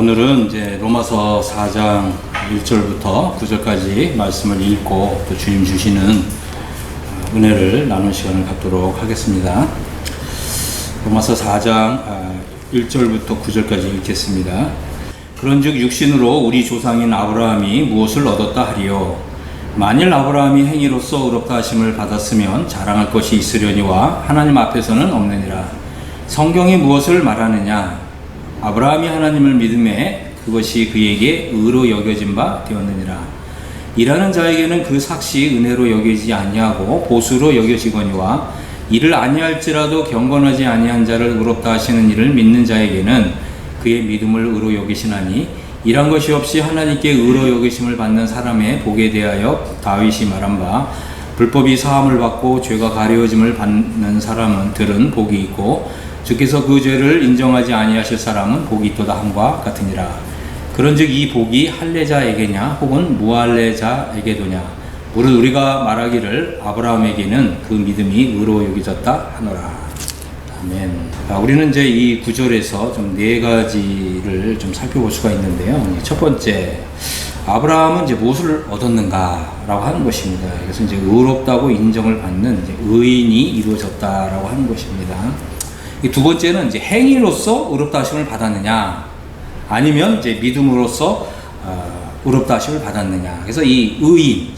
오늘은 이제 로마서 4장 1절부터 9절까지 말씀을 읽고 또 주님 주시는 은혜를 나눈 시간을 갖도록 하겠습니다. 로마서 4장 1절부터 9절까지 읽겠습니다. 그런즉 육신으로 우리 조상인 아브라함이 무엇을 얻었다 하리요? 만일 아브라함이 행위로서 의롭다 하심을 받았으면 자랑할 것이 있으려니와 하나님 앞에서는 없느니라. 성경이 무엇을 말하느냐? 아브라함이 하나님을 믿음에 그것이 그에게 의로 여겨진 바 되었느니라. 일하는 자에게는 그 삭시 은혜로 여겨지지 아니하고 보수로 여겨지거니와 이를 아니할지라도 경건하지 아니한 자를 의롭다 하시는 이를 믿는 자에게는 그의 믿음을 의로 여기시나니 일한 것이 없이 하나님께 의로 여기심을 받는 사람의 복에 대하여 다윗이 말한 바 불법이 사함을 받고 죄가 가려짐을 받는 사람은 들은 복이 있고 주께서 그 죄를 인정하지 아니하실 사람은 복이 있도다 함과 같으니라. 그런즉 이 복이 할례자에게냐 혹은 무할례자에게도냐? 무릇 우리가 말하기를 아브라함에게는 그 믿음이 의로 여겨졌다 하노라. 아멘. 우리는 이제 이 구절에서 좀 네 가지를 좀 살펴볼 수가 있는데요. 첫 번째, 아브라함은 이제 무엇을 얻었는가라고 하는 것입니다. 그래서 이제 의롭다고 인정을 받는 이제 의인이 이루어졌다라고 하는 것입니다. 두 번째는 이제 행위로서 의롭다 하심을 받았느냐, 아니면 이제 믿음으로써 의롭다 하심을 받았느냐. 그래서 이 의인,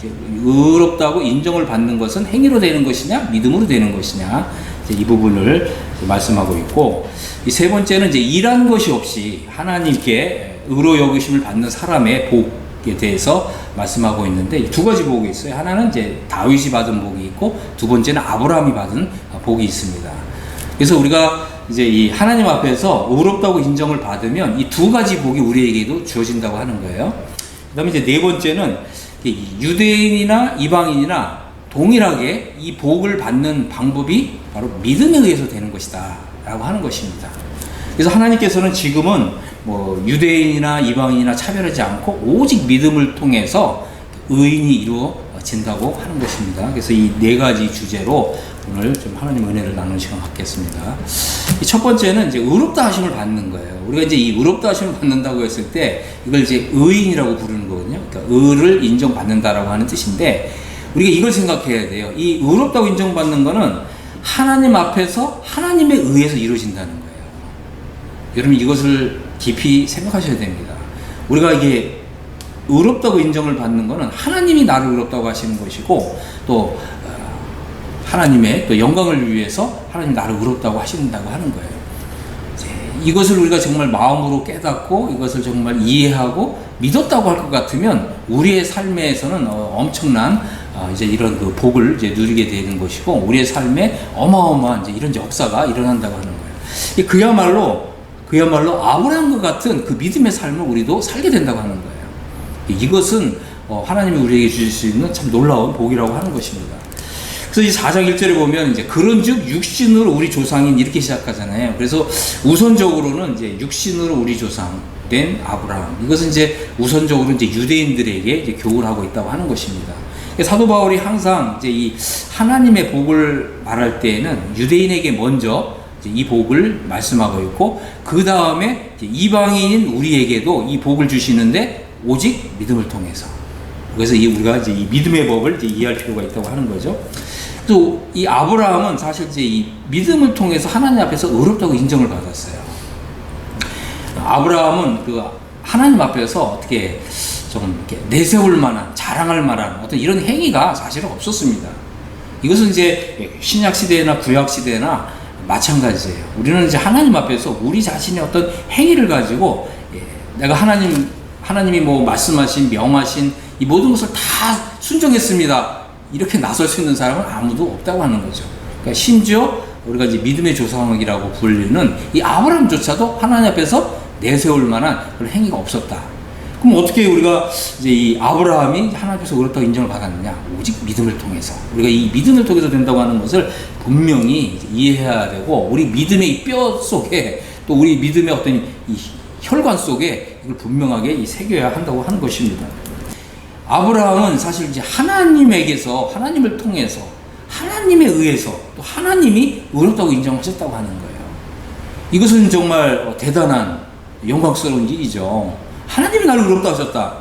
의롭다고 인정을 받는 것은 행위로 되는 것이냐, 믿음으로 되는 것이냐, 이제 이 부분을 말씀하고 있고, 이 세 번째는 이제 일한 것이 없이 하나님께 의로 여기심을 받는 사람의 복에 대해서 말씀하고 있는데, 이 두 가지 복이 있어요. 하나는 이제 다윗이 받은 복이 있고, 두 번째는 아브라함이 받은 복이 있습니다. 그래서 우리가 이제 이 하나님 앞에서 의롭다고 인정을 받으면 이 두 가지 복이 우리에게도 주어진다고 하는 거예요. 그 다음에 이제 네 번째는 유대인이나 이방인이나 동일하게 이 복을 받는 방법이 바로 믿음에 의해서 되는 것이다 라고 하는 것입니다. 그래서 하나님께서는 지금은 뭐 유대인이나 이방인이나 차별하지 않고 오직 믿음을 통해서 의인이 이루어진다고 하는 것입니다. 그래서 이 네 가지 주제로 오늘 좀 하나님 은혜를 나누는 시간 갖겠습니다. 첫 번째는 이제 의롭다 하심을 받는 거예요. 우리가 이제 이 의롭다 하심을 받는다고 했을 때 이걸 이제 의인이라고 부르는 거거든요. 그러니까 의를 인정받는다라고 하는 뜻인데, 우리가 이걸 생각해야 돼요. 이 의롭다고 인정받는 거는 하나님 앞에서 하나님에 의해서 이루어진다는 거예요. 여러분 이것을 깊이 생각하셔야 됩니다. 우리가 이게 의롭다고 인정을 받는 거는 하나님이 나를 의롭다고 하시는 것이고, 또 하나님의 또 영광을 위해서 하나님 나를 의롭다고 하신다고 하는 거예요. 이것을 우리가 정말 마음으로 깨닫고 이것을 정말 이해하고 믿었다고 할 것 같으면 우리의 삶에서는 엄청난 이제 이런 그 복을 이제 누리게 되는 것이고, 우리의 삶에 어마어마한 이제 이런 역사가 일어난다고 하는 거예요. 그야말로 아브라함과 같은 그 믿음의 삶을 우리도 살게 된다고 하는 거예요. 이것은 하나님이 우리에게 주실 수 있는 참 놀라운 복이라고 하는 것입니다. 그래서 이 4장 1절에 보면 이제 그런즉 육신으로 우리 조상인 이렇게 시작하잖아요. 그래서 우선적으로는 이제 육신으로 우리 조상 된 아브라함, 이것은 이제 우선적으로 이제 유대인들에게 이제 교훈을 하고 있다고 하는 것입니다. 사도 바울이 항상 이제 이 하나님의 복을 말할 때에는 유대인에게 먼저 이제 이 복을 말씀하고 있고, 그 다음에 이방인인 우리에게도 이 복을 주시는데 오직 믿음을 통해서. 그래서 우리가 이제 이 믿음의 법을 이제 이해할 필요가 있다고 하는 거죠. 또 이 아브라함은 사실 이제 이 믿음을 통해서 하나님 앞에서 의롭다고 인정을 받았어요. 아브라함은 그 하나님 앞에서 어떻게 좀 이렇게 내세울 만한, 자랑할 만한 어떤 이런 행위가 사실은 없었습니다. 이것은 이제 신약 시대나 구약 시대나 마찬가지예요. 우리는 이제 하나님 앞에서 우리 자신의 어떤 행위를 가지고 내가 하나님이 뭐 말씀하신, 명하신 이 모든 것을 다 순종했습니다, 이렇게 나설 수 있는 사람은 아무도 없다고 하는 거죠. 그러니까 심지어 우리가 이제 믿음의 조상이라고 불리는 이 아브라함조차도 하나님 앞에서 내세울 만한 그런 행위가 없었다. 그럼 어떻게 우리가 이제 이 아브라함이 하나님 앞에서 의롭다고 인정을 받았느냐? 오직 믿음을 통해서. 우리가 이 믿음을 통해서 된다고 하는 것을 분명히 이해해야 되고, 우리 믿음의 이 뼈 속에, 또 우리 믿음의 어떤 이 혈관 속에 이걸 분명하게 새겨야 한다고 하는 것입니다. 아브라함은 사실 이제 하나님에게서, 하나님을 통해서, 하나님에 의해서 또 하나님이 의롭다고 인정하셨다고 하는 거예요. 이것은 정말 대단한 영광스러운 일이죠. 하나님이 나를 의롭다 하셨다.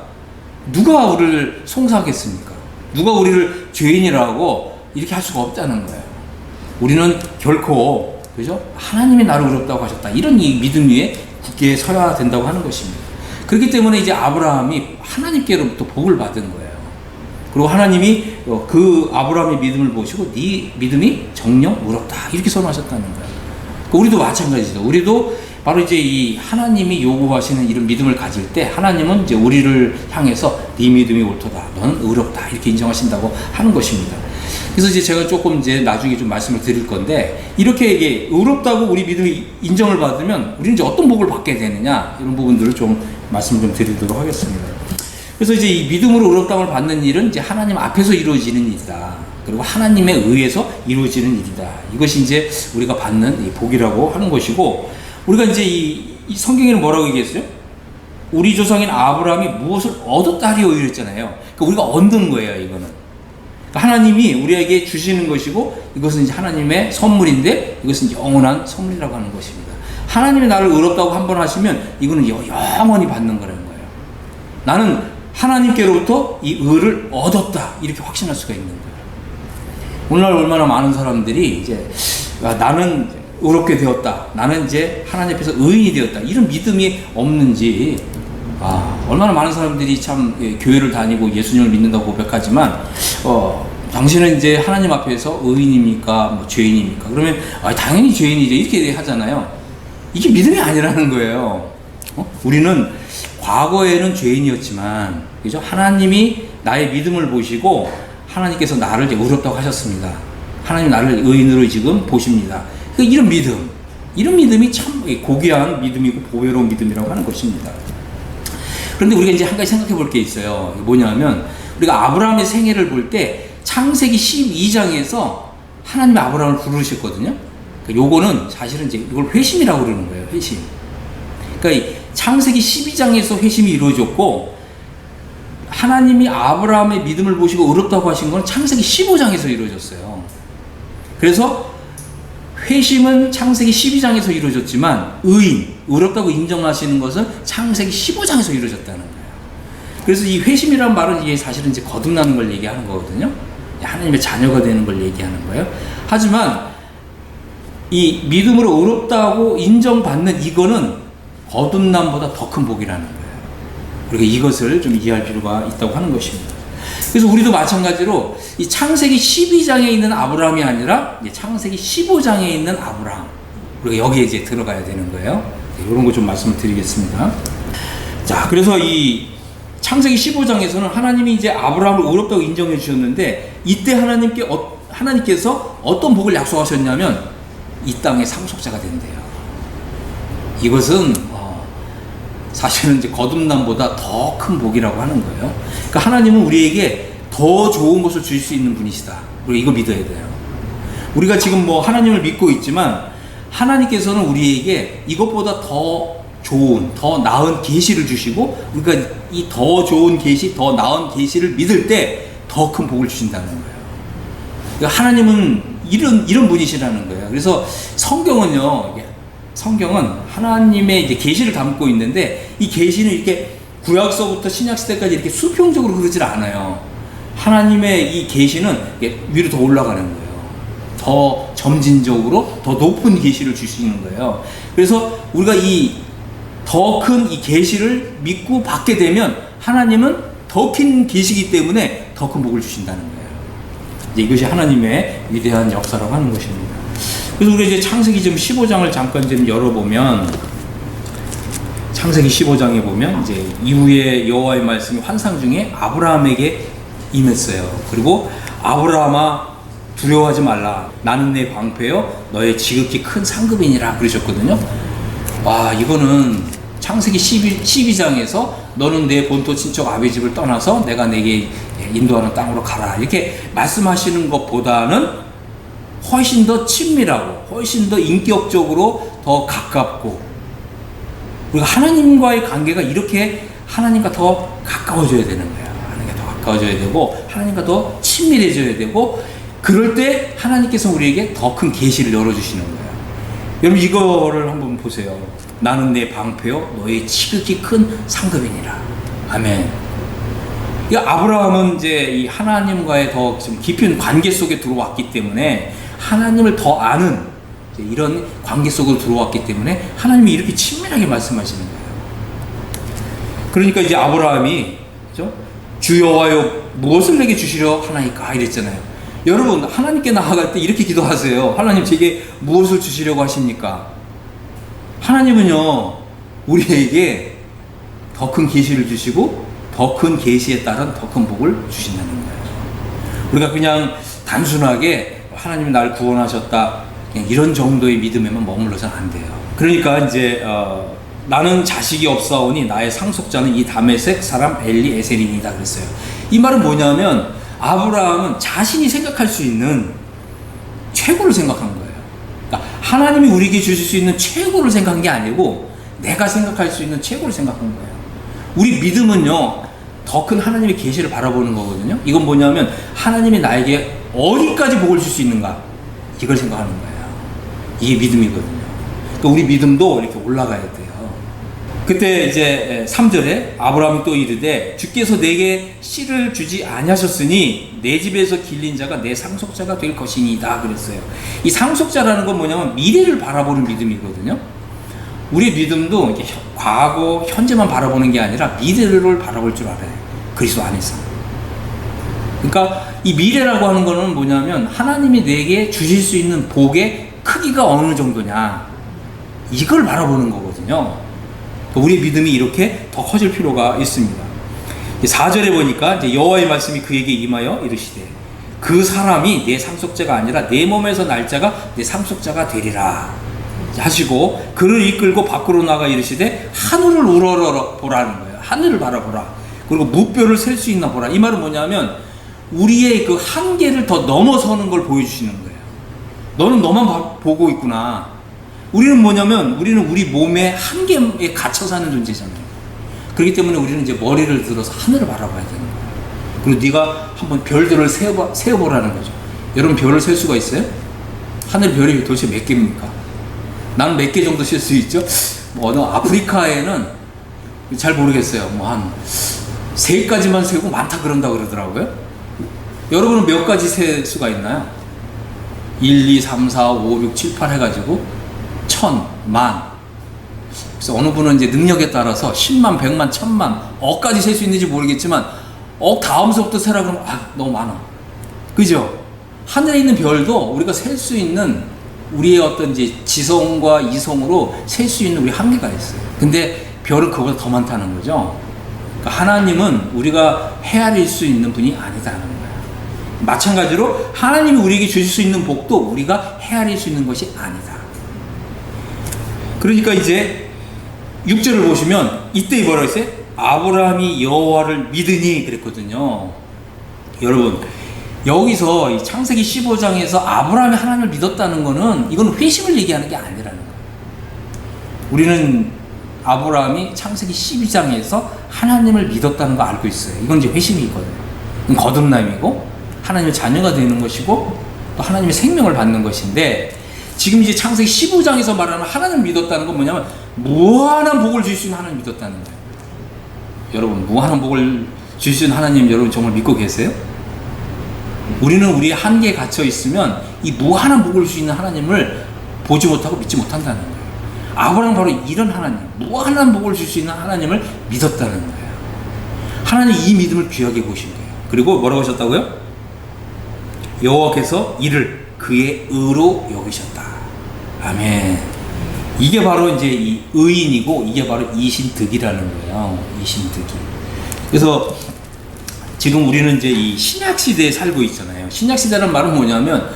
누가 우리를 송사하겠습니까? 누가 우리를 죄인이라고 이렇게 할 수가 없다는 거예요. 우리는 결코, 그죠? 하나님이 나를 의롭다고 하셨다. 이런 이 믿음 위에 굳게 서야 된다고 하는 것입니다. 그렇기 때문에 이제 아브라함이 하나님께로부터 복을 받은 거예요. 그리고 하나님이 그 아브라함의 믿음을 보시고 네 믿음이 정녕 의롭다 이렇게 선언하셨다는 거예요. 우리도 마찬가지죠. 우리도 바로 이제 이 하나님이 요구하시는 이런 믿음을 가질 때 하나님은 이제 우리를 향해서 네 믿음이 옳도다, 너는 의롭다 이렇게 인정하신다고 하는 것입니다. 그래서 이제 제가 조금 이제 나중에 좀 말씀을 드릴 건데, 이렇게 이게 의롭다고 우리 믿음이 인정을 받으면 우리는 이제 어떤 복을 받게 되느냐, 이런 부분들을 좀 말씀 좀 드리도록 하겠습니다. 그래서 이제 이 믿음으로 의롭다움을 받는 일은 이제 하나님 앞에서 이루어지는 일이다. 그리고 하나님에 의해서 이루어지는 일이다. 이것이 이제 우리가 받는 이 복이라고 하는 것이고, 우리가 이제 이 성경에는 뭐라고 얘기했어요? 우리 조상인 아브라함이 무엇을 얻었다 하리오 이랬잖아요. 그러니까 우리가 얻는 거예요, 이거는. 그러니까 하나님이 우리에게 주시는 것이고, 이것은 이제 하나님의 선물인데, 이것은 영원한 선물이라고 하는 것입니다. 하나님이 나를 의롭다고 한번 하시면, 이거는 영원히 받는 거라는 거예요. 나는 하나님께로부터 이 의를 얻었다, 이렇게 확신할 수가 있는 거예요. 오늘날 얼마나 많은 사람들이 이제 나는 의롭게 되었다, 나는 이제 하나님 앞에서 의인이 되었다, 이런 믿음이 없는지, 얼마나 많은 사람들이 참 교회를 다니고 예수님을 믿는다고 고백하지만 당신은 이제 하나님 앞에서 의인입니까? 뭐 죄인입니까? 그러면 당연히 죄인이죠, 이렇게 하잖아요. 이게 믿음이 아니라는 거예요. 우리는 과거에는 죄인이었지만, 그죠? 하나님이 나의 믿음을 보시고 하나님께서 나를 이제 의롭다고 하셨습니다. 하나님 나를 의인으로 지금 보십니다. 이런 믿음이 참 고귀한 믿음이고 보배로운 믿음이라고 하는 것입니다. 그런데 우리가 이제 한 가지 생각해 볼 게 있어요. 뭐냐면, 우리가 아브라함의 생애를 볼 때 창세기 12장에서 하나님이 아브라함을 부르셨거든요. 요거는 사실은 이제 이걸 회심이라고 그러는 거예요. 회심. 그러니까 창세기 12장에서 회심이 이루어졌고, 하나님이 아브라함의 믿음을 보시고 의롭다고 하신 건 창세기 15장에서 이루어졌어요. 그래서 회심은 창세기 12장에서 이루어졌지만, 의롭다고 인정하시는 것은 창세기 15장에서 이루어졌다는 거예요. 그래서 이 회심이라는 말은 이게 사실은 이제 거듭나는 걸 얘기하는 거거든요. 하나님의 자녀가 되는 걸 얘기하는 거예요. 하지만 이 믿음으로 의롭다고 인정받는 이거는 거듭남보다 더 큰 복이라는 거예요. 우리가 이것을 좀 이해할 필요가 있다고 하는 것입니다. 그래서 우리도 마찬가지로 이 창세기 12장에 있는 아브라함이 아니라 창세기 15장에 있는 아브라함, 우리가 여기에 이제 들어가야 되는 거예요. 이런 거 좀 말씀을 드리겠습니다. 자, 그래서 이 창세기 15장에서는 하나님이 이제 아브라함을 의롭다고 인정해 주셨는데, 이때 하나님께서 어떤 복을 약속하셨냐면, 이 땅의 상속자가 된대요. 이것은 사실은 이제 거듭남보다 더 큰 복이라고 하는 거예요. 그러니까 하나님은 우리에게 더 좋은 것을 주실 수 있는 분이시다. 우리가 이거 믿어야 돼요. 우리가 지금 뭐 하나님을 믿고 있지만, 하나님께서는 우리에게 이것보다 더 좋은, 더 나은 계시를 주시고, 우리가 이 더 좋은 계시, 더 나은 계시를 믿을 때 더 큰 복을 주신다는 거예요. 그러니까 하나님은 이런 분이시라는 거예요. 그래서 성경은 하나님의 이제 계시를 담고 있는데, 이 계시는 이렇게 구약서부터 신약 시대까지 이렇게 수평적으로 그러질 않아요. 하나님의 이 계시는 위로 더 올라가는 거예요. 더 점진적으로 더 높은 계시를 주시는 거예요. 그래서 우리가 이 더 큰 이 계시를 믿고 받게 되면, 하나님은 더 큰 계시이기 때문에 더 큰 복을 주신다는 거예요. 이것이 하나님의 위대한 역사라고 하는 것입니다. 그래서 우리 이제 창세기 좀 15장을 잠깐 좀 열어보면, 창세기 15장에 보면 이제 이후에 여호와의 말씀이 환상 중에 아브라함에게 임했어요. 그리고 아브라함아 두려워하지 말라, 나는 내 방패요 너의 지극히 큰 상급이니라 그러셨거든요. 와, 이거는 창세기 12장에서 너는 내 본토 친척 아비 집을 떠나서 내가 내게 인도하는 땅으로 가라, 이렇게 말씀하시는 것보다는 훨씬 더 친밀하고 훨씬 더 인격적으로 더 가깝고, 우리가 하나님과의 관계가 이렇게 하나님과 더 가까워져야 되는 거예요. 하나님과 더 가까워져야 되고, 하나님과 더 친밀해져야 되고, 그럴 때 하나님께서 우리에게 더 큰 계시를 열어주시는 거예요. 여러분, 이거를 한번 보세요. 나는 내 방패요 너의 지극히 큰 상급이니라. 아멘. 이 아브라함은 이제 이 하나님과의 더 좀 깊은 관계 속에 들어왔기 때문에 하나님을 더 아는 이런 관계 속으로 들어왔기 때문에 하나님이 이렇게 친밀하게 말씀하시는 거예요. 그러니까 이제 아브라함이 그죠? 주 여호와여 무엇을 내게 주시려 하나이까 이랬잖아요. 여러분 하나님께 나아갈 때 이렇게 기도하세요. 하나님 제게 무엇을 주시려고 하십니까? 하나님은요 우리에게 더 큰 계시를 주시고 더 큰 계시에 따른 더 큰 복을 주신다는 거예요. 우리가 그냥 단순하게 하나님이 나를 구원하셨다 그냥 이런 정도의 믿음에만 머물러서는 안 돼요. 그러니까 이제 나는 자식이 없사오니 나의 상속자는 이 다메섹 사람 엘리에셀이니이다 그랬어요. 이 말은 뭐냐면 아브라함은 자신이 생각할 수 있는 최고를 생각한 거예요. 그러니까 하나님이 우리에게 주실 수 있는 최고를 생각한 게 아니고 내가 생각할 수 있는 최고를 생각한 거예요. 우리 믿음은요 더 큰 하나님의 계시를 바라보는 거거든요. 이건 뭐냐면 하나님이 나에게 어디까지 복을 줄 수 있는가 이걸 생각하는 거예요. 이게 믿음이거든요. 그러니까 우리 믿음도 이렇게 올라가야 돼요. 그때 이제 3절에 아브라함이 또 이르되 주께서 내게 씨를 주지 아니하셨으니 내 집에서 길린 자가 내 상속자가 될 것이니이다 그랬어요. 이 상속자라는 건 뭐냐면 미래를 바라보는 믿음이거든요. 우리의 믿음도 이렇게 과거, 현재만 바라보는 게 아니라 미래를 바라볼 줄 알아요. 그리스도 안에서. 그러니까 이 미래라고 하는 거는 뭐냐면 하나님이 내게 주실 수 있는 복의 크기가 어느 정도냐 이걸 바라보는 거거든요. 우리의 믿음이 이렇게 더 커질 필요가 있습니다. 4절에 보니까 이제 여호와의 말씀이 그에게 임하여 이르시되 그 사람이 내 상속자가 아니라 내 몸에서 날 자가 내 상속자가 되리라 하시고 그를 이끌고 밖으로 나가 이르시되 하늘을 우러러 보라는 거예요. 하늘을 바라보라. 그리고 무뼈를 셀 수 있나 보라. 이 말은 뭐냐면 우리의 그 한계를 더 넘어서는 걸 보여주시는 거예요. 너는 너만 보고 있구나. 우리는 뭐냐면 우리는 우리 몸의 한계에 갇혀 사는 존재잖아요. 그렇기 때문에 우리는 이제 머리를 들어서 하늘을 바라봐야 되는 거예요. 그리고 네가 한번 별들을 세어보라는 거죠. 여러분 별을 셀 수가 있어요? 하늘 별이 도대체 몇 개입니까? 나는 몇 개 정도 셀 수 있죠? 어느 아프리카에는 잘 모르겠어요. 뭐 한 3가지만 세고 많다 그런다 그러더라고요. 여러분은 몇 가지 셀 수가 있나요? 1, 2, 3, 4, 5, 6, 7, 8 해가지고 1000, 만. 그래서 어느 분은 이제 능력에 따라서 10만, 100만, 1000만, 억까지 셀 수 있는지 모르겠지만 억 다음서부터 세라 그러면 너무 많아. 그죠? 하늘에 있는 별도 우리가 셀 수 있는 우리의 어떤 이제 지성과 이성으로 셀 수 있는 우리 한계가 있어요. 근데 별은 그보다 더 많다는 거죠. 그러니까 하나님은 우리가 헤아릴 수 있는 분이 아니다는 거예요. 마찬가지로 하나님이 우리에게 주실 수 있는 복도 우리가 헤아릴 수 있는 것이 아니다. 그러니까 이제 6절을 보시면 이때 뭐라고 했어요? 아브라함이 여호와를 믿으니 그랬거든요. 여러분 여기서 이 창세기 15장에서 아브라함이 하나님을 믿었다는 거는 이건 회심을 얘기하는 게 아니라는 거예요. 우리는 아브라함이 창세기 12장에서 하나님을 믿었다는 거 알고 있어요. 이건 이제 회심이거든요. 이건 거듭남이고 하나님의 자녀가 되는 것이고 또 하나님의 생명을 받는 것인데 지금 이제 창세기 15장에서 말하는 하나님을 믿었다는 건 뭐냐면 무한한 복을 주실 수 있는 하나님을 믿었다는 거예요. 여러분 무한한 복을 주실 수 있는 하나님 여러분 정말 믿고 계세요? 우리는 우리의 한계에 갇혀 있으면 이 무한한 복을 줄 수 있는 하나님을 보지 못하고 믿지 못한다는 거예요. 아브라함은 바로 이런 하나님, 무한한 복을 줄 수 있는 하나님을 믿었다는 거예요. 하나님 이 믿음을 귀하게 보신 거예요. 그리고 뭐라고 하셨다고요? 여호와께서 이를 그의 의로 여기셨다. 아멘. 이게 바로 이제 이 의인이고 이게 바로 이신득이라는 거예요. 이신득이. 그래서 지금 우리는 이제 이 신약 시대에 살고 있잖아요. 신약 시대라는 말은 뭐냐면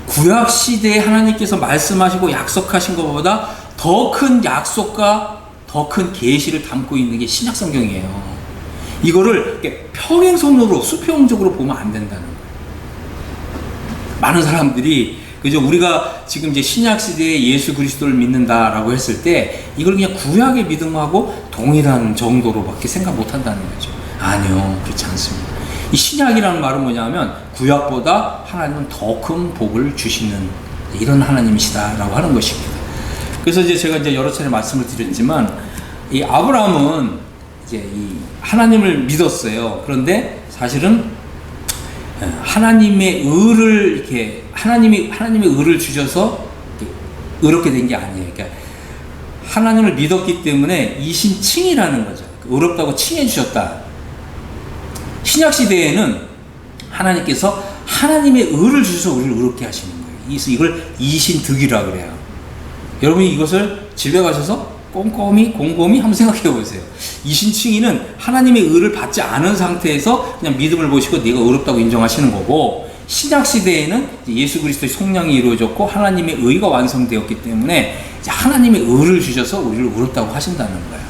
구약 시대에 하나님께서 말씀하시고 약속하신 것보다 더 큰 약속과 더 큰 계시를 담고 있는 게 신약 성경이에요. 이거를 평행선으로 수평적으로 보면 안 된다는 거예요. 많은 사람들이 그죠? 우리가 지금 이제 신약 시대에 예수 그리스도를 믿는다라고 했을 때 이걸 그냥 구약의 믿음하고 동일한 정도로밖에 생각 못 한다는 거죠. 아니요, 그렇지 않습니다. 이 신약이라는 말은 뭐냐면 구약보다 하나님은 더 큰 복을 주시는 이런 하나님이시다라고 하는 것입니다. 그래서 이제 제가 이제 여러 차례 말씀을 드렸지만 이 아브라함은 이제 이 하나님을 믿었어요. 그런데 사실은 하나님의 의를 이렇게 하나님의 의를 주셔서 의롭게 된 게 아니에요. 그러니까 하나님을 믿었기 때문에 이신칭이라는 거죠. 의롭다고 칭해 주셨다. 신약 시대에는 하나님께서 하나님의 의를 주셔서 우리를 의롭게 하시는 거예요. 그래서 이걸 이신득이라고 그래요. 여러분이 이것을 집에 가셔서 꼼꼼히 한번 생각해 보세요. 이신칭의는 하나님의 의를 받지 않은 상태에서 그냥 믿음을 보시고 네가 의롭다고 인정하시는 거고, 신약 시대에는 예수 그리스도의 속량이 이루어졌고 하나님의 의가 완성되었기 때문에 하나님의 의를 주셔서 우리를 의롭다고 하신다는 거예요.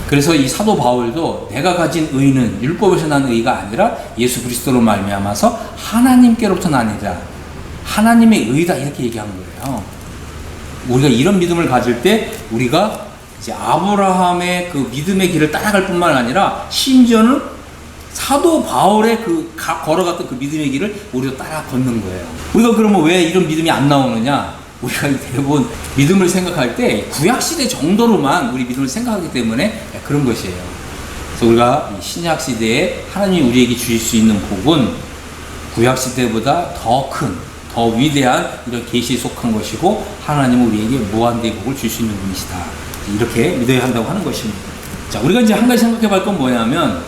그래서 이 사도 바울도 내가 가진 의는 율법에서 난 의가 아니라 예수 그리스도로 말미암아서 하나님께로부터 나니라, 하나님의 의다, 이렇게 얘기한 거예요. 우리가 이런 믿음을 가질 때 우리가 이제 아브라함의 그 믿음의 길을 따라갈 뿐만 아니라 심지어는 사도 바울의 그 걸어갔던 그 믿음의 길을 우리도 따라 걷는 거예요. 우리가 그러면 왜 이런 믿음이 안 나오느냐? 우리가 대부분 믿음을 생각할 때 구약시대 정도로만 우리 믿음을 생각하기 때문에 그런 것이에요. 그래서 우리가 신약 시대에 하나님이 우리에게 주실 수 있는 복은 구약시대보다 더 큰, 더 위대한 이런 계시에 속한 것이고, 하나님은 우리에게 무한대의 복을 줄 수 있는 분이시다, 이렇게 믿어야 한다고 하는 것입니다. 자, 우리가 이제 한 가지 생각해 볼 건 뭐냐면,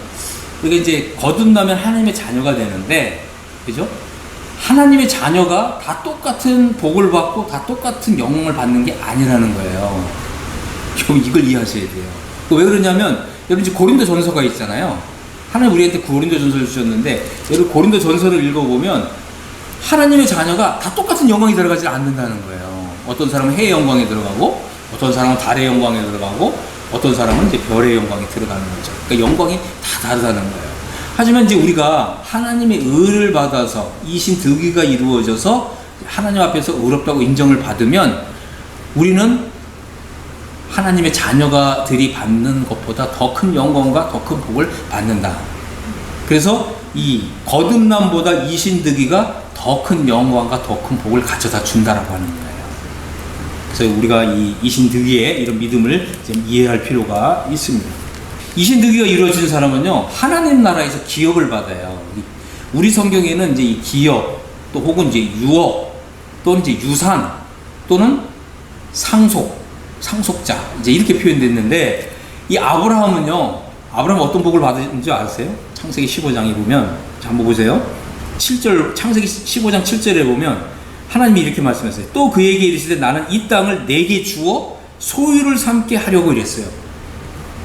우리가 이제 거듭나면 하나님의 자녀가 되는데, 그죠? 하나님의 자녀가 다 똑같은 복을 받고 다 똑같은 영광을 받는 게 아니라는 거예요. 이걸 이해하셔야 돼요. 왜 그러냐면, 여러분 이제 고린도 전서가 있잖아요. 하나님 우리한테 고린도 전서를 주셨는데, 여러분 고린도 전서를 읽어보면 하나님의 자녀가 다 똑같은 영광이 들어가지 않는다는 거예요. 어떤 사람은 해의 영광에 들어가고, 어떤 사람은 달의 영광에 들어가고, 어떤 사람은 이제 별의 영광에 들어가는 거죠. 그러니까 영광이 다 다르다는 거예요. 하지만 이제 우리가 하나님의 의를 받아서 이신득의가 이루어져서 하나님 앞에서 의롭다고 인정을 받으면 우리는 하나님의 자녀가들이 받는 것보다 더 큰 영광과 더 큰 복을 받는다. 그래서 이 거듭남보다 이신득의가 더 큰 영광과 더 큰 복을 가져다 준다라고 하는 거예요. 그래서 우리가 이 이신득의의 이런 믿음을 좀 이해할 필요가 있습니다. 이신득의가 이루어진 사람은요, 하나님 나라에서 기업을 받아요. 우리 성경에는 이제 이 기업, 또 혹은 이제 유업, 또는 이제 유산, 또는 상속자, 이제 이렇게 표현됐는데, 이 아브라함은요, 아브라함 어떤 복을 받은지 아세요? 창세기 15장에 보면, 자, 한번 보세요. 7절, 창세기 15장 7절에 보면, 하나님이 이렇게 말씀하셨어요. 또 그에게 이르시되 나는 이 땅을 내게 주어 소유를 삼게 하려고 이랬어요.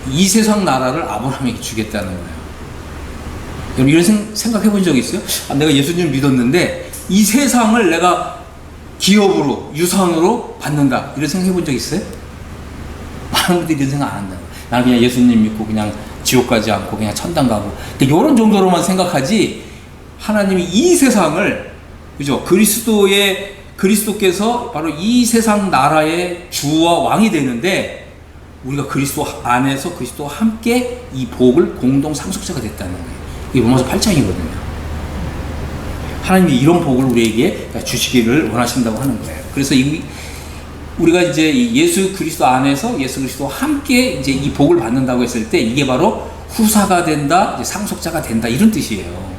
이 세상 나라를 아브라함에게 주겠다는 거예요. 여러분 이런 생각해 본 적 있어요? 내가 예수님을 믿었는데 이 세상을 내가 기업으로, 유산으로 받는다, 이런 생각해 본 적 있어요? 많은 분들이 이런 생각 안 한다고. 나는 그냥 예수님 믿고 그냥 지옥 가지 않고 그냥 천당 가고, 이런 정도로만 생각하지, 하나님이 이 세상을, 그죠? 그리스도께서 바로 이 세상 나라의 주와 왕이 되는데, 우리가 그리스도 안에서 그리스도와 함께 이 복을 공동 상속자가 됐다는 거예요. 이게 로마서 8장이거든요. 하나님이 이런 복을 우리에게 주시기를 원하신다고 하는 거예요. 그래서 우리가 이제 예수 그리스도 안에서 예수 그리스도와 함께 이제 이 복을 받는다고 했을 때, 이게 바로 후사가 된다, 이제 상속자가 된다, 이런 뜻이에요.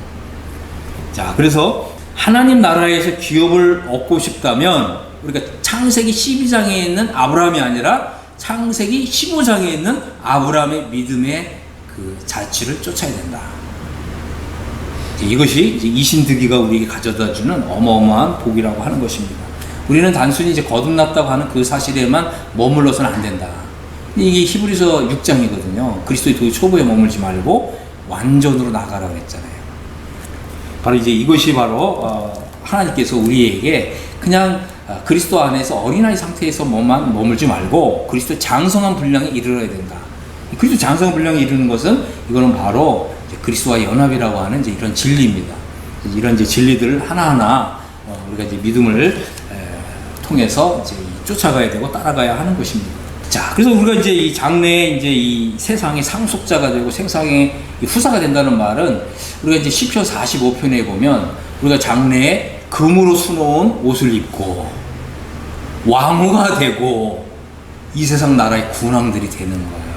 자, 그래서 하나님 나라에서 기업을 얻고 싶다면 우리가 창세기 12장에 있는 아브라함이 아니라 창세기 15장에 있는 아브라함의 믿음의 그 자취를 쫓아야 된다. 이것이 이제 이신득의가 우리에게 가져다주는 어마어마한 복이라고 하는 것입니다. 우리는 단순히 이제 거듭났다고 하는 그 사실에만 머물러서는 안 된다. 이게 히브리서 6장이거든요. 그리스도의 도의 초보에 머물지 말고 완전으로 나가라고 했잖아요. 바로 이제 이것이 바로 하나님께서 우리에게 그냥 그리스도 안에서 어린아이 상태에서만 머물지 말고 그리스도 장성한 분량에 이르러야 된다. 그리스도 장성한 분량에 이르는 것은, 이거는 바로 그리스도와 연합이라고 하는 이제 이런 진리입니다. 이런 이제 진리들을 하나하나 우리가 이제 믿음을 통해서 이제 쫓아가야 되고 따라가야 하는 것입니다. 자, 그래서 우리가 이제 이 장래에 이제 이 세상의 상속자가 되고 세상의 후사가 된다는 말은, 우리가 이제 시편 45편에 보면 우리가 장래에 금으로 수놓은 옷을 입고, 왕후가 되고 이 세상 나라의 군왕들이 되는 거예요.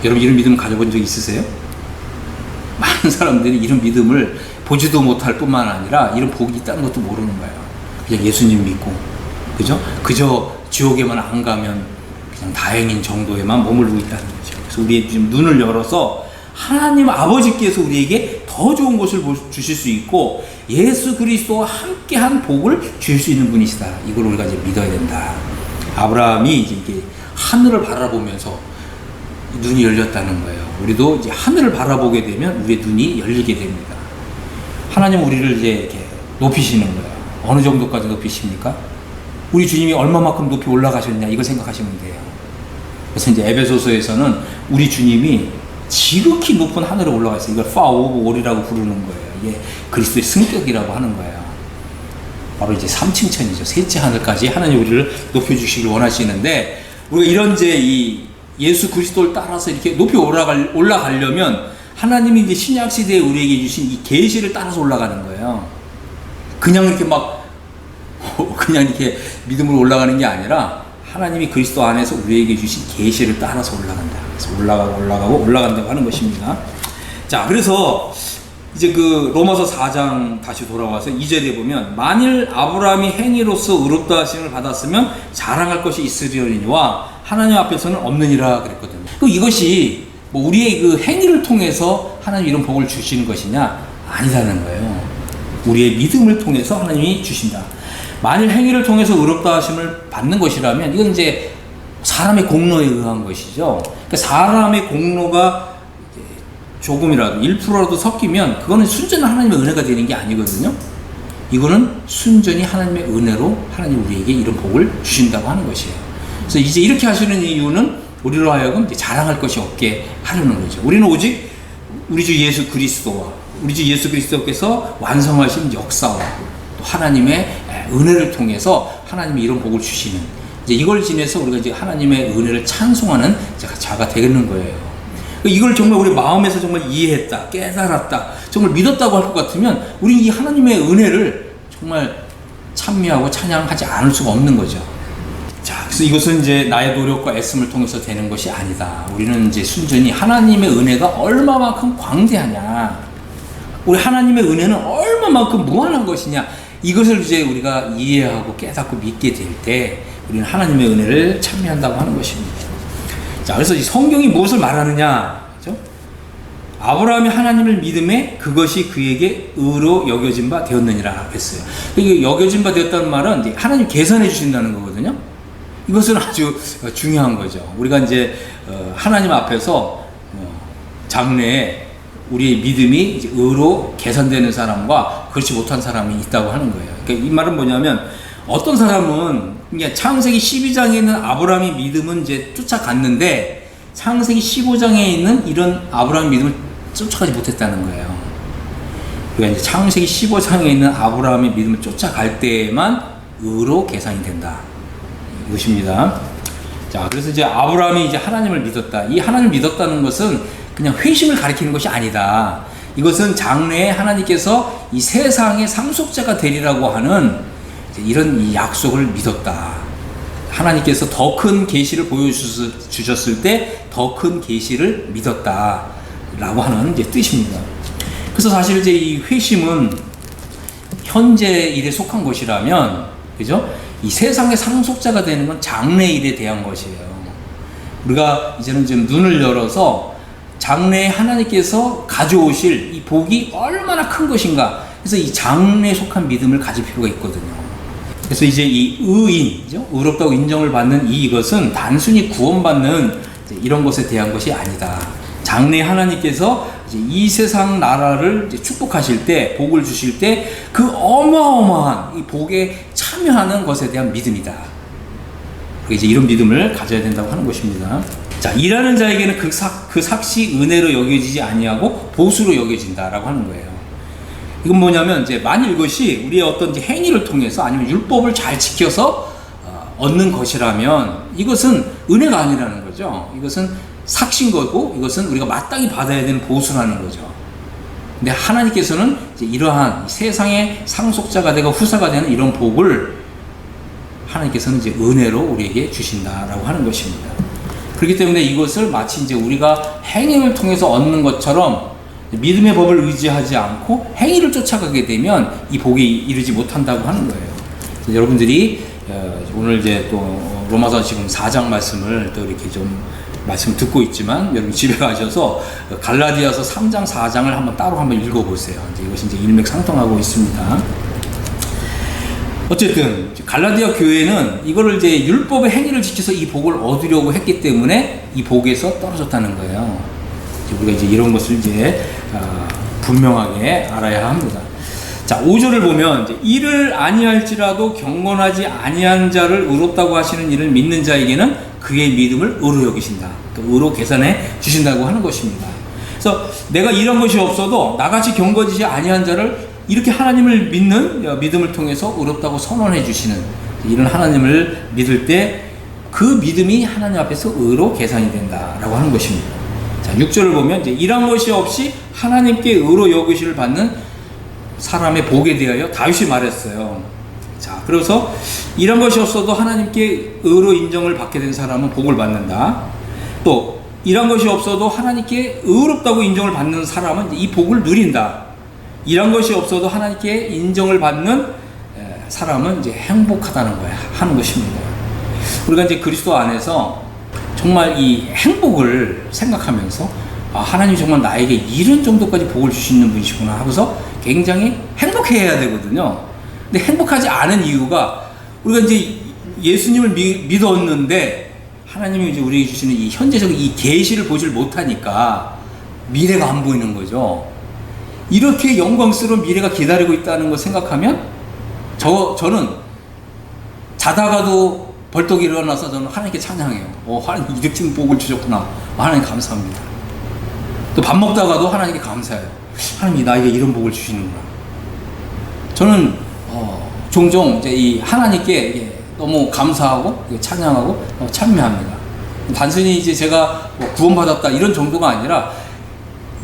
여러분 이런 믿음 가져본 적 있으세요? 많은 사람들이 이런 믿음을 보지도 못할 뿐만 아니라 이런 복이 있다는 것도 모르는 거예요. 그냥 예수님 믿고, 그죠? 그저 지옥에만 안 가면 그냥 다행인 정도에만 머물고 있다는 거죠. 그래서 우리의 지금 눈을 열어서 하나님 아버지께서 우리에게 더 좋은 것을 주실 수 있고 예수 그리스도와 함께한 복을 주실 수 있는 분이시다. 이걸 우리가 이제 믿어야 된다. 아브라함이 이제 이게 하늘을 바라보면서 눈이 열렸다는 거예요. 우리도 이제 하늘을 바라보게 되면 우리의 눈이 열리게 됩니다. 하나님 우리를 이제 이렇게 높이시는 거예요. 어느 정도까지 높이십니까? 우리 주님이 얼마만큼 높이 올라가셨냐 이걸 생각하시면 돼요. 그래서 이제 에베소서에서는 우리 주님이 지극히 높은 하늘에 올라가 있어요. 이걸 far over all이라고 부르는 거예요. 이게 그리스도의 승격이라고 하는 거예요. 바로 이제 3층천이죠. 셋째 하늘까지 하나님 우리를 높여주시길 원하시는데 우리가 이런 이제 이 예수 그리스도를 따라서 이렇게 높이 올라가려면 하나님이 이제 신약 시대에 우리에게 주신 이 계시를 따라서 올라가는 거예요. 그냥 이렇게 막 그냥 이렇게 믿음으로 올라가는 게 아니라 하나님이 그리스도 안에서 우리에게 주신 계시를 따라서 올라간다. 그래서 올라간다고 하는 것입니다. 자, 그래서 이제 그 로마서 4장 다시 돌아와서 2절에 보면 만일 아브라함이 행위로서 의롭다 하심을 받았으면 자랑할 것이 있으려니와 하나님 앞에서는 없느니라 그랬거든요. 그 이것이 뭐 우리의 그 행위를 통해서 하나님 이런 복을 주시는 것이냐? 아니라는 거예요. 우리의 믿음을 통해서 하나님이 주신다. 만일 행위를 통해서 의롭다 하심을 받는 것이라면 이건 이제 사람의 공로에 의한 것이죠. 그러니까 사람의 공로가 조금이라도 1%라도 섞이면 그거는 순전한 하나님의 은혜가 되는 게 아니거든요. 이거는 순전히 하나님의 은혜로 하나님 우리에게 이런 복을 주신다고 하는 것이에요. 그래서 이제 이렇게 하시는 이유는 우리로 하여금 이제 자랑할 것이 없게 하려는 거죠. 우리는 오직 우리 주 예수 그리스도와 우리 주 예수 그리스도께서 완성하신 역사와 또 하나님의 은혜를 통해서 하나님이 이런 복을 주시는 이제 이걸 지내서 우리가 이제 하나님의 은혜를 찬송하는 자가 되는 거예요. 이걸 정말 우리 마음에서 정말 이해했다, 깨달았다, 정말 믿었다고 할 것 같으면 우리는 이 하나님의 은혜를 정말 찬미하고 찬양하지 않을 수가 없는 거죠. 자, 그래서 이것은 이제 나의 노력과 애씀을 통해서 되는 것이 아니다. 우리는 이제 순전히 하나님의 은혜가 얼마만큼 광대하냐, 우리 하나님의 은혜는 얼마만큼 무한한 것이냐, 이것을 이제 우리가 이해하고 깨닫고 믿게 될 때 우리는 하나님의 은혜를 찬미한다고 하는 것입니다. 자, 그래서 이 성경이 무엇을 말하느냐, 그죠? 아브라함이 하나님을 믿음에 그것이 그에게 의로 여겨진 바 되었느니라 했어요. 이게 여겨진 바 되었다는 말은 이제 하나님 계산해 주신다는 거거든요. 이것은 아주 중요한 거죠. 우리가 이제 하나님 앞에서 장래에 우리의 믿음이 이제 의로 계산되는 사람과 그렇지 못한 사람이 있다고 하는 거예요. 그러니까 이 말은 뭐냐면 어떤 사람은 그러니까 창세기 12장에 있는 아브라함의 믿음은 이제 쫓아갔는데 창세기 15장에 있는 이런 아브라함의 믿음을 쫓아가지 못했다는 거예요. 그러니까 이제 창세기 15장에 있는 아브라함의 믿음을 쫓아갈 때에만 의로 계산이 된다. 이것입니다. 자, 그래서 이제 아브라함이 이제 하나님을 믿었다. 이 하나님을 믿었다는 것은 그냥 회심을 가리키는 것이 아니다. 이것은 장래에 하나님께서 이 세상의 상속자가 되리라고 하는 이런 이 약속을 믿었다. 하나님께서 더 큰 계시를 보여주셨을 때 더 큰 계시를 믿었다 라고 하는 이제 뜻입니다. 그래서 사실 이제 이 회심은 현재 일에 속한 것이라면, 그죠? 이 세상의 상속자가 되는 건 장래 일에 대한 것이에요. 우리가 이제는 좀 눈을 열어서 장래에 하나님께서 가져오실 이 복이 얼마나 큰 것인가, 그래서 이 장래에 속한 믿음을 가질 필요가 있거든요. 그래서 이제 이 의인, 의롭다고 인정을 받는 이것은 단순히 구원받는 이런 것에 대한 것이 아니다. 장래에 하나님께서 이제 이 세상 나라를 이제 축복하실 때, 복을 주실 때 그 어마어마한 이 복에 참여하는 것에 대한 믿음이다. 이제 이런 믿음을 가져야 된다고 하는 것입니다. 자, 일하는 자에게는 그 삭시 은혜로 여겨지지 아니하고 보수로 여겨진다라고 하는 거예요. 이건 뭐냐면 이제 만일 이것이 우리의 어떤 이제 행위를 통해서 아니면 율법을 잘 지켜서 얻는 것이라면 이것은 은혜가 아니라는 거죠. 이것은 삭신 거고 이것은 우리가 마땅히 받아야 되는 보수라는 거죠. 근데 하나님께서는 이제 이러한 세상의 상속자가 되고 후사가 되는 이런 복을 하나님께서는 이제 은혜로 우리에게 주신다라고 하는 것입니다. 그렇기 때문에 이것을 마치 이제 우리가 행위를 통해서 얻는 것처럼 믿음의 법을 의지하지 않고 행위를 쫓아가게 되면 이 복에 이르지 못한다고 하는 거예요. 여러분들이 오늘 이제 또 로마서 지금 4장 말씀을 또 이렇게 좀 말씀 듣고 있지만 여러분 집에 가셔서 갈라디아서 3장 4장을 따로 한번 읽어보세요. 이제 이것이 이제 일맥상통하고 있습니다. 어쨌든 갈라디아 교회는 이거를 이제 율법의 행위를 지켜서 이 복을 얻으려고 했기 때문에 이 복에서 떨어졌다는 거예요. 우리가 이제 이런 것을 이제 분명하게 알아야 합니다. 자, 5절을 보면 이제 이를 아니할지라도 경건하지 아니한 자를 의롭다고 하시는 이를 믿는 자에게는 그의 믿음을 의로 여기신다. 또 의로 계산해 주신다고 하는 것입니다. 그래서 내가 이런 것이 없어도 나같이 경건하지 아니한 자를 이렇게 하나님을 믿는 믿음을 통해서 의롭다고 선언해 주시는 이런 하나님을 믿을 때 그 믿음이 하나님 앞에서 의로 계산이 된다라고 하는 것입니다. 자, 6절을 보면 이제 이런 것이 없이 하나님께 의로 여기시를 받는 사람의 복에 대하여 다윗이 말했어요. 자, 그래서 이런 것이 없어도 하나님께 의로 인정을 받게 된 사람은 복을 받는다. 또 이런 것이 없어도 하나님께 의롭다고 인정을 받는 사람은 이 복을 누린다. 이런 것이 없어도 하나님께 인정을 받는 사람은 이제 행복하다는 거야 하는 것입니다. 우리가 이제 그리스도 안에서 정말 이 행복을 생각하면서 하나님이 정말 나에게 이런 정도까지 복을 주시는 분이시구나 하고서 굉장히 행복해야 되거든요. 근데 행복하지 않은 이유가 우리가 이제 예수님을 믿었는데 하나님이 이제 우리에게 주시는 이 현재적인 이 계시를 보질 못하니까 미래가 안 보이는 거죠. 이렇게 영광스러운 미래가 기다리고 있다는 걸 생각하면 저는 자다가도 벌떡 일어나서 저는 하나님께 찬양해요. 하나님 이렇게 복을 주셨구나. 하나님 감사합니다. 또 밥 먹다가도 하나님께 감사해요. 하나님이 나에게 이런 복을 주시는구나. 저는 종종 이제 이 하나님께 너무 감사하고 찬양하고 찬미합니다. 단순히 이제 제가 구원받았다 이런 정도가 아니라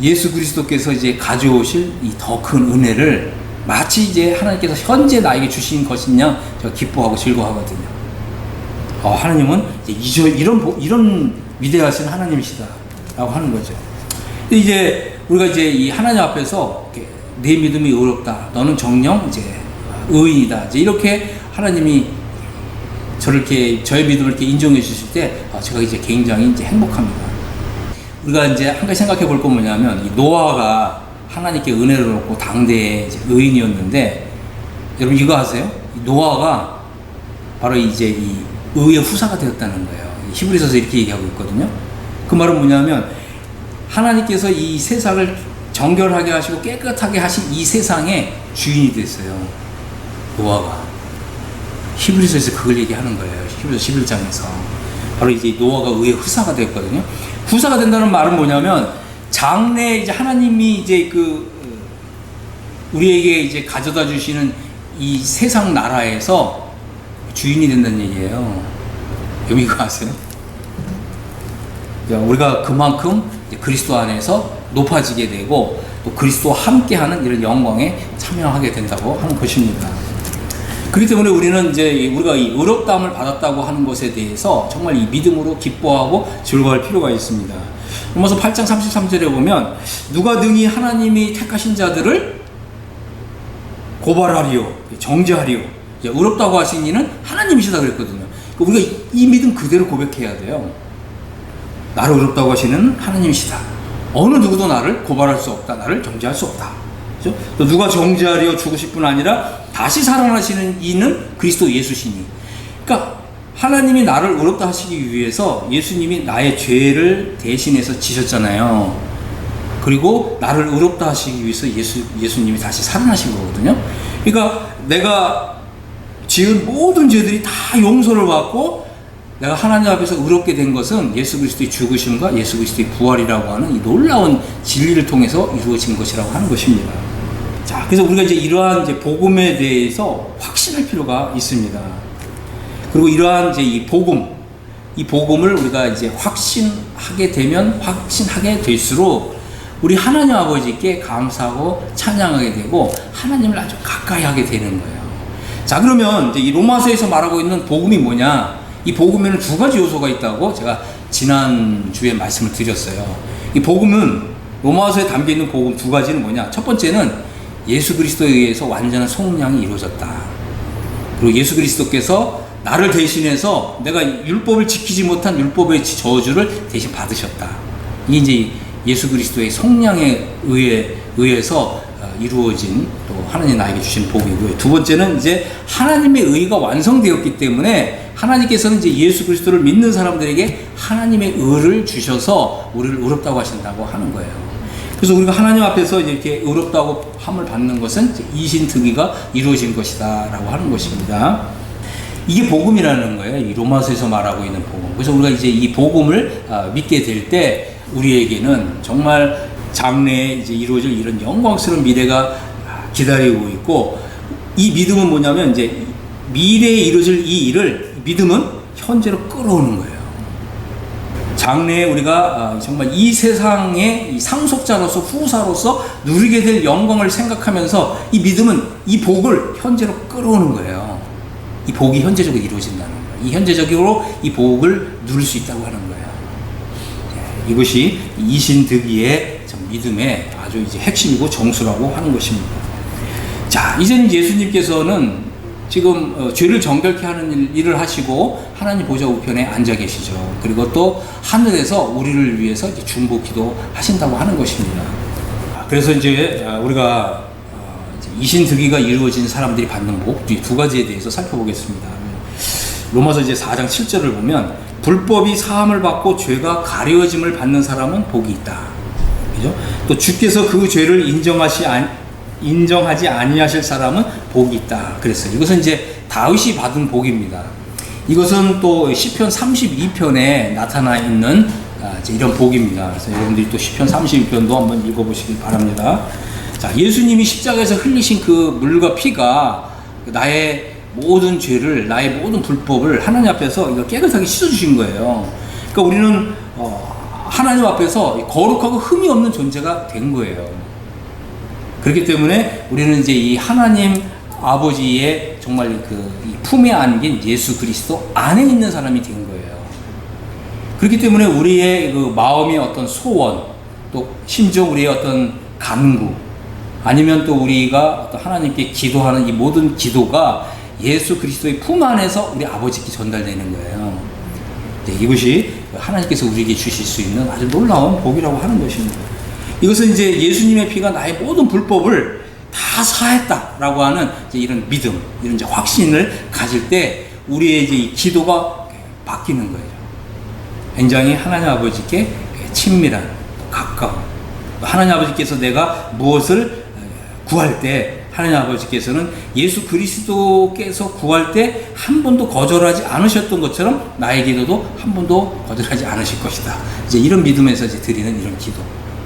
예수 그리스도께서 이제 가져오실 이 더 큰 은혜를 마치 이제 하나님께서 현재 나에게 주신 것이냐 제가 기뻐하고 즐거워하거든요. 하나님은 이제 이런 위대하신 하나님이시다라고 하는 거죠. 근데 이제 우리가 이제 이 하나님 앞에서 내 믿음이 의롭다. 너는 정녕 이제 의인이다. 이제 이렇게 하나님이 저의 믿음을 이렇게 인정해 주실 때 제가 이제 굉장히 이제 행복합니다. 우리가 이제 한 가지 생각해 볼 건 뭐냐면 이 노아가 하나님께 은혜를 얻고 당대의 의인이었는데 여러분 이거 아세요? 노아가 바로 이제 이 의의 후사가 되었다는 거예요. 히브리서에서 이렇게 얘기하고 있거든요. 그 말은 뭐냐면 하나님께서 이 세상을 정결하게 하시고 깨끗하게 하신 이 세상의 주인이 됐어요. 노아가. 히브리서에서 그걸 얘기하는 거예요. 히브리서 11장에서. 바로 이제 노아가 의의 후사가 됐거든요. 후사가 된다는 말은 뭐냐면 장래 이제 하나님이 이제 우리에게 이제 가져다 주시는 이 세상 나라에서 주인이 된다는 얘기예요. 여러분 이거 아세요? 우리가 그만큼 그리스도 안에서 높아지게 되고 또 그리스도와 함께하는 이런 영광에 참여하게 된다고 하는 것입니다. 그렇기 때문에 우리는 이제 우리가 이 의롭다함을 받았다고 하는 것에 대해서 정말 이 믿음으로 기뻐하고 즐거워할 필요가 있습니다. 로마서 8장 33절에 보면 누가 능히 하나님이 택하신 자들을 고발하리요 정죄하리요 의롭다고 하신 이는 하나님이시다 그랬거든요. 그러니까 우리가 이 믿음 그대로 고백해야 돼요. 나를 의롭다고 하시는 하나님이시다. 어느 누구도 나를 고발할 수 없다. 나를 정죄할 수 없다. 그렇죠? 또 누가 정죄하려 죽으실 뿐 아니라 다시 살아나시는 이는 그리스도 예수시니. 그러니까 하나님이 나를 의롭다 하시기 위해서 예수님이 나의 죄를 대신해서 지셨잖아요. 그리고 나를 의롭다 하시기 위해서 예수님이 다시 살아나신 거거든요. 그러니까 내가 지은 모든 죄들이 다 용서를 받고 내가 하나님 앞에서 의롭게 된 것은 예수 그리스도의 죽으심과 예수 그리스도의 부활이라고 하는 이 놀라운 진리를 통해서 이루어진 것이라고 하는 것입니다. 자, 그래서 우리가 이제 이러한 이제 복음에 대해서 확신할 필요가 있습니다. 그리고 이러한 이제 이 복음을 우리가 이제 확신하게 될수록 우리 하나님 아버지께 감사하고 찬양하게 되고 하나님을 아주 가까이 하게 되는 거예요. 자, 그러면 이제 이 로마서에서 말하고 있는 복음이 뭐냐? 이 복음에는 두 가지 요소가 있다고 제가 지난주에 말씀을 드렸어요. 이 복음은, 로마서에 담겨 있는 복음 두 가지는 뭐냐? 첫 번째는 예수 그리스도에 의해서 완전한 속량이 이루어졌다. 그리고 예수 그리스도께서 나를 대신해서 내가 율법을 지키지 못한 율법의 저주를 대신 받으셨다. 이게 이제 예수 그리스도의 속량에 의해서 이루어진, 또 하나님 나에게 주신 복이고요. 두 번째는 이제 하나님의 의가 완성되었기 때문에 하나님께서는 이제 예수 그리스도를 믿는 사람들에게 하나님의 의를 주셔서 우리를 의롭다고 하신다고 하는 거예요. 그래서 우리가 하나님 앞에서 이렇게 의롭다고 함을 받는 것은 이신특위가 이루어진 것이다 라고 하는 것입니다. 이게 복음이라는 거예요. 이 로마서에서 말하고 있는 복음. 그래서 우리가 이제 이 복음을 믿게 될 때 우리에게는 정말 장래에 이제 이루어질 이런 영광스러운 미래가 기다리고 있고, 이 믿음은 뭐냐면 이제 미래에 이루어질 이 일을, 믿음은 현재로 끌어오는 거예요. 장래에 우리가 정말 이 세상의 상속자로서, 후사로서 누리게 될 영광을 생각하면서 이 믿음은 이 복을 현재로 끌어오는 거예요. 이 복이 현재적으로 이루어진다는 거예요. 이 현재적으로 이 복을 누릴 수 있다고 하는 거예요. 이것이 이신득이의 믿음의 아주 이제 핵심이고 정수라고 하는 것입니다. 자, 이제는 예수님께서는 지금 죄를 정결케 하는 일을 하시고 하나님 보좌 우편에 앉아 계시죠. 그리고 또 하늘에서 우리를 위해서 이제 중보 기도 하신다고 하는 것입니다. 그래서 이제 우리가 이신득이가 이루어진 사람들이 받는 복, 두 가지에 대해서 살펴보겠습니다. 로마서 이제 4장 7절을 보면, 불법이 사함을 받고 죄가 가려짐을 받는 사람은 복이 있다. 그죠? 또 주께서 그 죄를 인정하지 아니하실 사람은 복이 있다. 그랬어요. 이것은 이제 다윗이 받은 복입니다. 이것은 또 시편 32편에 나타나 있는 이런 복입니다. 그래서 여러분들이 또 시편 32편도 한번 읽어보시기 바랍니다. 자, 예수님이 십자가에서 흘리신 그 물과 피가 나의 모든 죄를, 나의 모든 불법을 하나님 앞에서 이거 깨끗하게 씻어주신 거예요. 그러니까 우리는 하나님 앞에서 거룩하고 흠이 없는 존재가 된 거예요. 그렇기 때문에 우리는 이제 이 하나님 아버지의 정말 이 품에 안긴 예수 그리스도 안에 있는 사람이 된 거예요. 그렇기 때문에 우리의 그 마음의 어떤 소원, 또 심지어 우리의 어떤 간구, 아니면 또 우리가 어떤 하나님께 기도하는 이 모든 기도가 예수 그리스도의 품 안에서 우리 아버지께 전달되는 거예요. 네, 이것이 하나님께서 우리에게 주실 수 있는 아주 놀라운 복이라고 하는 것입니다. 이것은 이제 예수님의 피가 나의 모든 불법을 다 사했다라고 하는 이제 이런 믿음, 이런 이제 확신을 가질 때 우리의 이제 이 기도가 바뀌는 거예요. 굉장히 하나님 아버지께 친밀한, 가까운, 하나님 아버지께서 내가 무엇을 구할 때 하나님 아버지께서는 예수 그리스도께서 구할 때 한 번도 거절하지 않으셨던 것처럼 나의 기도도 한 번도 거절하지 않으실 것이다. 이제 이런 믿음에서 이제 드리는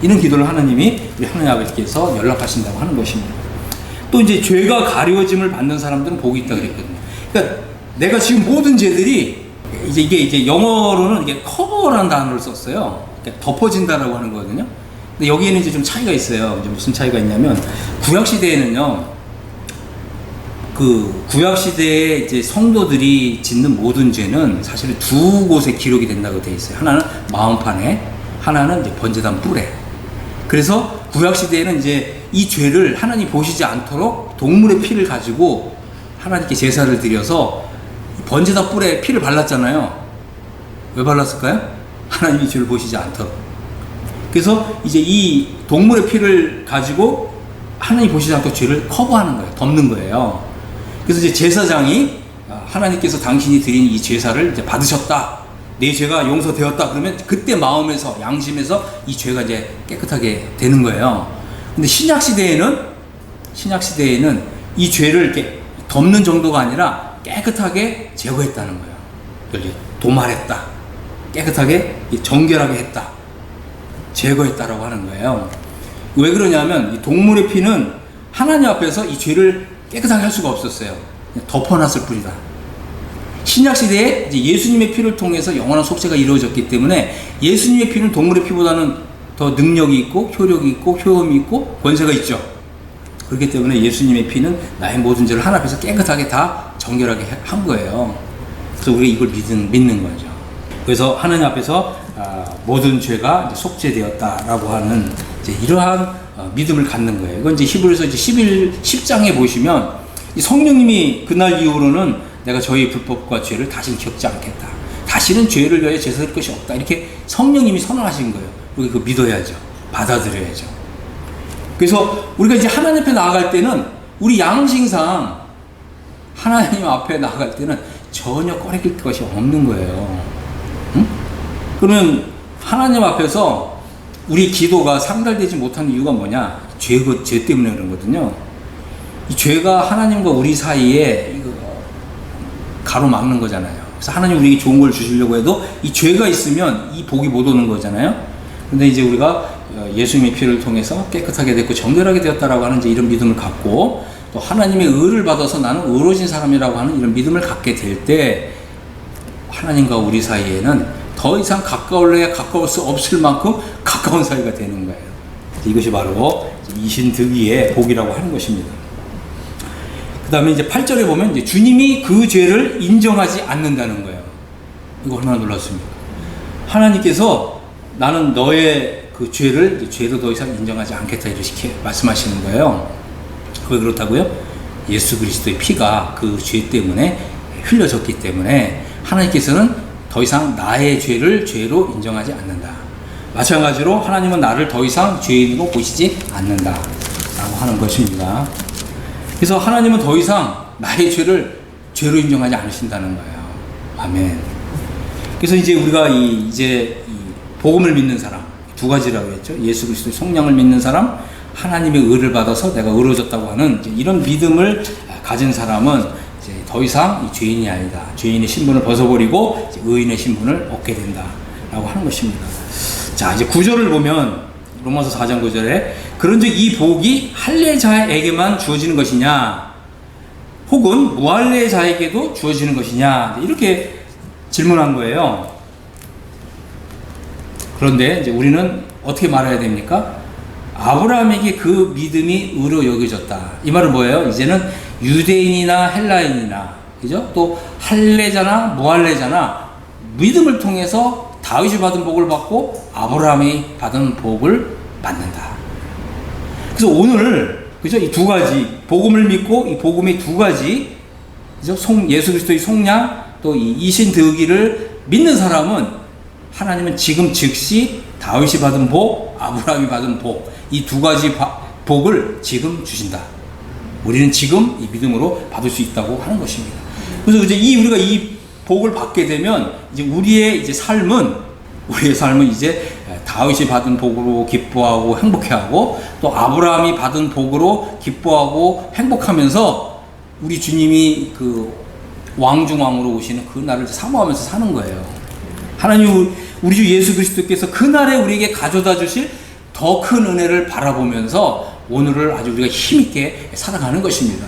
이런 기도를 하나님이 우리 하나님 아버지께서 연락하신다고 하는 것입니다. 또 이제 죄가 가려짐을 받는 사람들은 복이 있다 그랬거든요. 그러니까 내가 지금 모든 죄들이 이게 영어로는 이게 커버라는 단어를 썼어요. 그러니까 덮어진다라고 하는 거거든요. 근데 여기에는 이제 좀 차이가 있어요. 이제 무슨 차이가 있냐면, 구약 시대에는요, 그 구약 시대에 이제 성도들이 짓는 모든 죄는 사실은 두 곳에 기록이 된다고 되어 있어요. 하나는 마음판에, 하나는 이제 번제단 뿔에. 그래서 구약 시대에는 이제 이 죄를 하나님 보시지 않도록 동물의 피를 가지고 하나님께 제사를 드려서 번제단 뿔에 피를 발랐잖아요. 왜 발랐을까요? 하나님이 죄를 보시지 않도록. 그래서 이제 이 동물의 피를 가지고 하나님 보시지 않고 죄를 커버하는 거예요. 덮는 거예요. 그래서 이제 제사장이 하나님께서 당신이 드린 이 제사를 이제 받으셨다, 내 죄가 용서되었다, 그러면 그때 마음에서, 양심에서 이 죄가 이제 깨끗하게 되는 거예요. 근데 신약 시대에는 이 죄를 이렇게 덮는 정도가 아니라 깨끗하게 제거했다는 거예요. 도말했다, 깨끗하게 정결하게 했다, 제거했다라고 하는 거예요. 왜 그러냐면 이 동물의 피는 하나님 앞에서 이 죄를 깨끗하게 할 수가 없었어요. 그냥 덮어놨을 뿐이다. 신약 시대에 이제 예수님의 피를 통해서 영원한 속죄가 이루어졌기 때문에 예수님의 피는 동물의 피보다는 더 능력이 있고 효력이 있고 효험이 있고 권세가 있죠. 그렇기 때문에 예수님의 피는 나의 모든 죄를 하나 앞에서 깨끗하게 다 정결하게 한 거예요. 그래서 우리가 이걸 믿는 거죠. 그래서 하나님 앞에서 모든 죄가 속죄되었다라고 하는 이러한 믿음을 갖는 거예요. 이건 이제 히브리서 10장에 보시면 성령님이 그날 이후로는 내가 저희 불법과 죄를 다시는 겪지 않겠다. 다시는 죄를 위하여 제사할 것이 없다. 이렇게 성령님이 선언하신 거예요. 우리 그거 믿어야죠. 받아들여야죠. 그래서 우리가 이제 하나님 앞에 나아갈 때는 우리 양심상 하나님 앞에 나아갈 때는 전혀 꺼내길 것이 없는 거예요. 응? 그러면 하나님 앞에서 우리 기도가 상달되지 못하는 이유가 뭐냐? 죄 때문에 그런 거거든요. 이 죄가 하나님과 우리 사이에 가로막는 거잖아요. 그래서 하나님 우리에게 좋은 걸 주시려고 해도 이 죄가 있으면 이 복이 못 오는 거잖아요. 근데 이제 우리가 예수님의 피를 통해서 깨끗하게 됐고 정결하게 되었다라고 하는 이제 이런 믿음을 갖고 또 하나님의 의를 받아서 나는 의로워진 사람이라고 하는 이런 믿음을 갖게 될 때 하나님과 우리 사이에는 더 이상 가까울래야 가까울 수 없을 만큼 가까운 사이가 되는 거예요. 이것이 바로 이신득의의 복이라고 하는 것입니다. 그 다음에 이제 8절에 보면 이제 주님이 그 죄를 인정하지 않는다는 거예요. 이거 얼마나 놀랐습니까? 하나님께서 나는 너의 그 죄로 더 이상 인정하지 않겠다 이렇게 말씀하시는 거예요. 왜 그렇다고요? 예수 그리스도의 피가 그 죄 때문에 흘려졌기 때문에 하나님께서는 더 이상 나의 죄를 죄로 인정하지 않는다. 마찬가지로 하나님은 나를 더 이상 죄인으로 보시지 않는다 라고 하는 것입니다. 그래서 하나님은 더 이상 나의 죄를 죄로 인정하지 않으신다는 거예요. 아멘. 그래서 이제 우리가 이제 복음을 믿는 사람 두 가지라고 했죠. 예수 그리스도의 속량을 믿는 사람, 하나님의 의를 받아서 내가 의로워졌다고 하는 이런 믿음을 가진 사람은 이제 더 이상 죄인이 아니다. 죄인의 신분을 벗어버리고 이제 의인의 신분을 얻게 된다라고 하는 것입니다. 자, 이제 9절을 보면 로마서 4장 9절에 그런즉 이 복이 할례자에게만 주어지는 것이냐 혹은 무할례자에게도 주어지는 것이냐 이렇게 질문한 거예요. 그런데 이제 우리는 어떻게 말해야 됩니까? 아브라함에게 그 믿음이 의로 여겨졌다. 이 말은 뭐예요? 이제는 유대인이나 헬라인이나 그죠? 또 할례자나 무할례자나 믿음을 통해서 다윗이 받은 복을 받고 아브라함이 받은 복을 받는다. 그래서 오늘 그죠? 이 두 가지 복음을 믿고 이 복음의 두 가지 그죠? 예수 그리스도의 속량 또 이 이신득의를 믿는 사람은 하나님은 지금 즉시 다윗이 받은 복, 아브라함이 받은 복, 이 두 가지 복을 지금 주신다. 우리는 지금 이 믿음으로 받을 수 있다고 하는 것입니다. 그래서 이제 우리가 이 복을 받게 되면 이제 우리의 삶은 이제 다윗이 받은 복으로 기뻐하고 행복해하고 또 아브라함이 받은 복으로 기뻐하고 행복하면서 우리 주님이 그 왕중왕으로 오시는 그 날을 사모하면서 사는 거예요. 하나님 우리 주 예수 그리스도께서 그 날에 우리에게 가져다 주실 더 큰 은혜를 바라보면서 오늘을 아주 우리가 힘있게 살아가는 것입니다.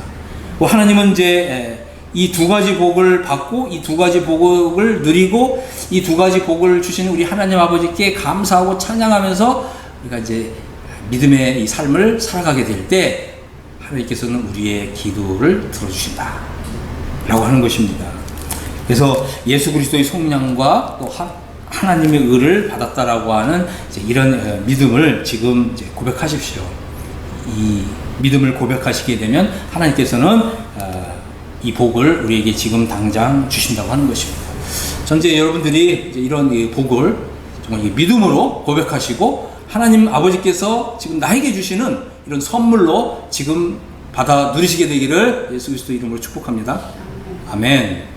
하나님은 이제 이 두 가지 복을 받고 이 두 가지 복을 누리고 이 두 가지 복을 주시는 우리 하나님 아버지께 감사하고 찬양하면서 우리가 이제 믿음의 이 삶을 살아가게 될 때 하나님께서는 우리의 기도를 들어주신다 라고 하는 것입니다. 그래서 예수 그리스도의 속량과 또 하나님의 의를 받았다라고 하는 이제 이런 믿음을 지금 이제 고백하십시오. 이 믿음을 고백하시게 되면 하나님께서는 이 복을 우리에게 지금 당장 주신다고 하는 것입니다. 전제 여러분들이 이제 이런 복을 정말 믿음으로 고백하시고 하나님 아버지께서 지금 나에게 주시는 이런 선물로 지금 받아 누리시게 되기를 예수 그리스도 이름으로 축복합니다. 아멘.